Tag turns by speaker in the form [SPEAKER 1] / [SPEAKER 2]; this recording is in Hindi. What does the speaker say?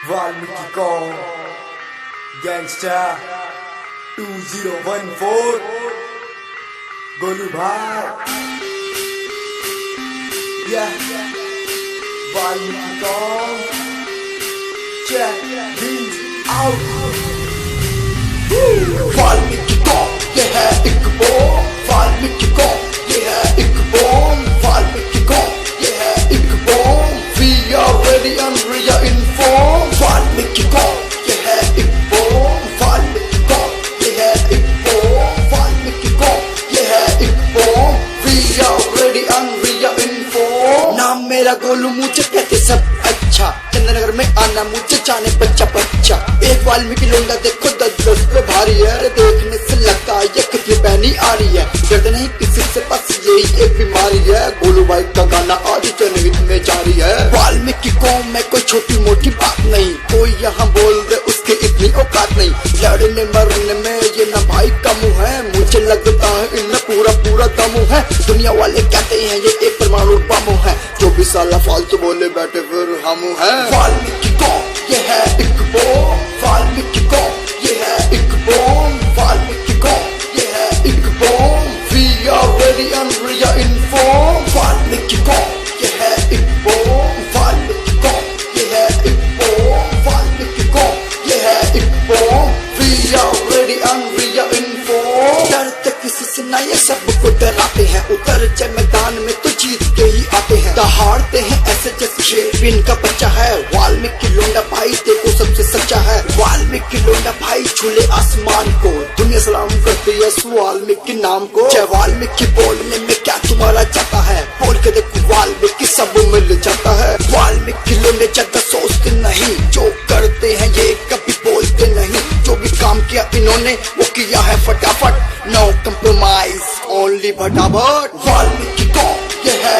[SPEAKER 1] वाल्मीकि कौन गैंगस्टर 2014 गोलू भाई वाल्मीकि कौन चेक दिस आउट।
[SPEAKER 2] वाल्मीकि कौन ये है एक बॉम्ब, वाल्मीकि कौन ये है एक बॉम्ब, वाल्मीकि कौन ये है एक bomb. We are ready and we are informed। Valmiki कौन ये है एक बॉम्ब, वाल्मीकि कौन ये है एक बॉम्ब, वाल्मीकि कौन ये है एक bomb. We are ready and we are informed। नाम मेरा गोलू, मुझे कहते सब अच्छा, चंद्रनगर में आना मुझे जाने बच्चा बच्चा। एक वाल्मीकि लोंडा देखो 10 पे भारी है, अरे देखने से लगता है ये कितनी पहनी आ रही है। दर्द नहीं किसी से, बस यही एक बीमारी है। गोलू भाई का गाना आज जनहित में जारी है। वाल्मीकि कौम में कोई छोटी मोटी बात नहीं, कोई यहाँ बोल दे उसके इतनी औकात नहीं। लड़ने मरने में ये ना भाई का मुँह है, मुझे लगता है इनमें पूरा पूरा दम है। दुनिया वाले कहते हैं ये एक परमाणु बम है, 24 साल फालतू बोले बैठे फिर हम है। वाल्मीकि कौन ये है एक बॉम्ब, वाल्मीकि कौन ये है एक बॉम्ब, वाल्मीकि कौन ये है एक bomb. We are ready and we are informed। Valmiki कौन ये है एक बॉम्ब, वाल्मीकि कौन ये है एक बॉम्ब, वाल्मीकि कौन ये है एक bomb. We are ready and we are informed। डरते किसी से ना, ये सबको डराते हैं। उतर जाए मैदान में तो जीत के ही आते हैं, दहाड़ते हैं ऐसे जैसे शेर इनका बच्चा है। वाल्मीकि लोंडा भाई देखो सबसे सच्चा है। वाल्मीकि लोंडा भाई छूले आसमान को, दुनिया सलाम करती है इस वाल्मीकि नाम को। जय वाल्मीकि बोलने में क्या तुम्हारा जाता है, बोल के देखो वाल्मीकि सब मिल जाता है। वाल्मीकि लोंडे ज्यादा सोचते नहीं, जो करते हैं ये कभी बोलते नहीं। जो भी काम किया इन्होंने वो किया है फटाफट, नो कम्प्रोमाइज ओनली फटाफट। वाल्मीकि कौन ये है